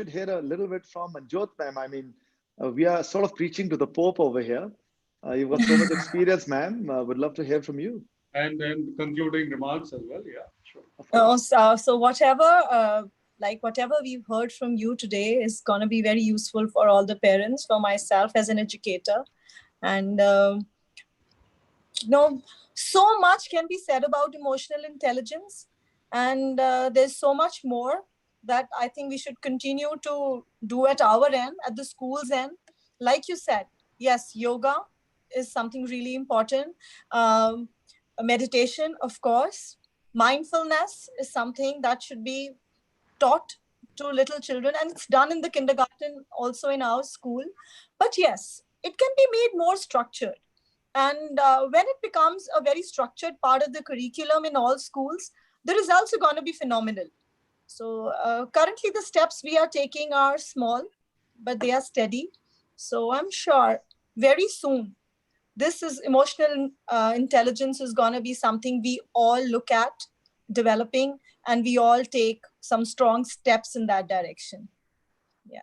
hear a little bit from Manjot ma'am. I mean, we are sort of preaching to the Pope over here. You've got so much experience, ma'am. Would love to hear from you. And then concluding remarks as well. Yeah, sure. So whatever we've heard from you today is going to be very useful for all the parents, for myself as an educator. And, so much can be said about emotional intelligence. And there's so much more that I think we should continue to do at our end, at the school's end. Like you said, yes, yoga is something really important. Meditation, of course. Mindfulness is something that should be taught to little children, and it's done in the kindergarten, also in our school. But yes, it can be made more structured. And when it becomes a very structured part of the curriculum in all schools, the results are going to be phenomenal. So currently the steps we are taking are small, but they are steady. So I'm sure very soon, this is emotional intelligence is going to be something we all look at developing, and we all take some strong steps in that direction. Yeah.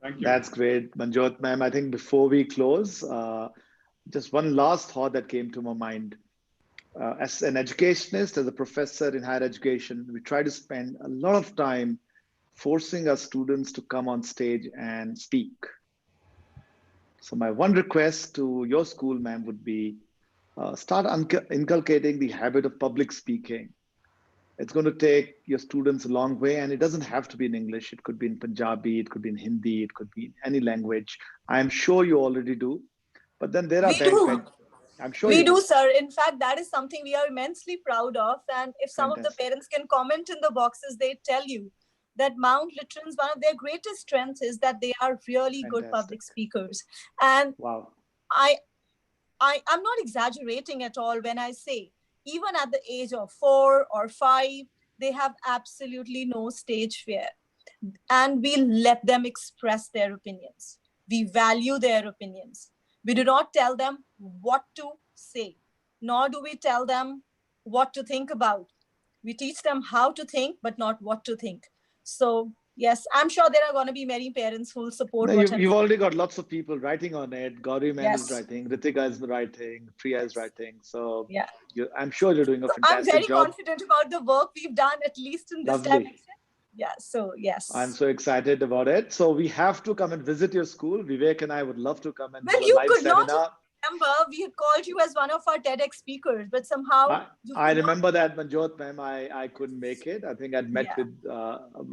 Thank you. That's great, Manjot ma'am. I think before we close, just one last thought that came to my mind. As an educationist, as a professor in higher education, we try to spend a lot of time forcing our students to come on stage and speak. So my one request to your school, ma'am, would be start inculcating the habit of public speaking. It's going to take your students a long way, and it doesn't have to be in English. It could be in Punjabi, it could be in Hindi, it could be in any language. I'm sure you already do. But then there are We do. I'm sure We you do, sir. In fact, that is something we are immensely proud of. And if some of the Fantastic. parents can comment in the boxes, they tell you that Mount Littrans, one of their greatest strengths is that they are really good public speakers. And wow. I'm not exaggerating at all when I say, even at the age of 4 or 5, they have absolutely no stage fear. And we let them express their opinions. We value their opinions. We do not tell them what to say, nor do we tell them what to think about. We teach them how to think, but not what to think. So yes, I'm sure there are going to be many parents who will support. No, you've already got lots of people writing on it. Gauri Man is writing, Ritika is writing, Priya is writing. So yeah, I'm sure you're doing a fantastic job. I'm very confident about the work we've done, at least in this direction. Yeah, so yes. I'm so excited about it. So we have to come and visit your school. Vivek and I would love to come and do a live seminar. Not remember, we had called you as one of our TEDx speakers, but somehow I remember that, Manjot ma'am. I couldn't make it. I think I'd met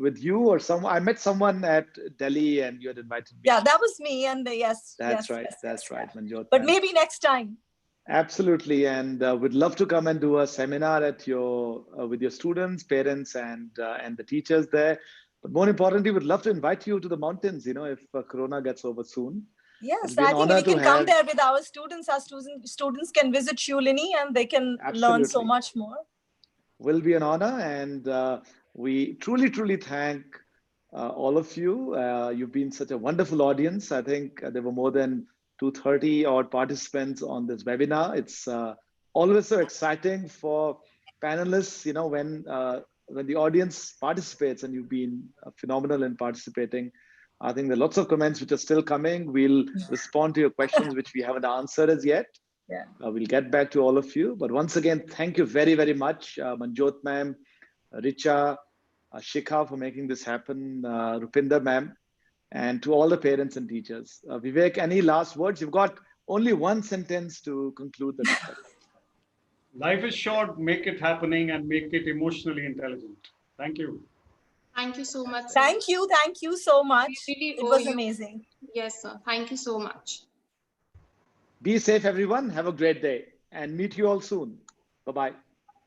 with you or someone. I met someone at Delhi, and you had invited me. Yeah, that was me. And that's right, Manjot. But maybe next time. Absolutely, and we'd love to come and do a seminar at your with your students, parents, and the teachers there. But more importantly, we'd love to invite you to the mountains. You know, if Corona gets over soon. Yes, I think we can come there with our students. Our students can visit Shoolini and they can learn so much more. Will be an honor, and we truly thank all of you. You've been such a wonderful audience. I think there were more than 230 odd participants on this webinar. It's always so exciting for panelists, you know, when the audience participates, and you've been phenomenal in participating. I think there are lots of comments which are still coming. We'll respond to your questions, which we haven't answered as yet. Yeah. We'll get back to all of you. But once again, thank you very much, Manjot ma'am, Richa, Shikha for making this happen, Rupinder ma'am, and to all the parents and teachers. Vivek, any last words? You've got only one sentence to conclude the discussion. Life is short, make it happening and make it emotionally intelligent. Thank you. Thank you so much. Thank you so much. It was amazing. Yes, sir. Thank you so much. Be safe, everyone. Have a great day and meet you all soon. Bye-bye.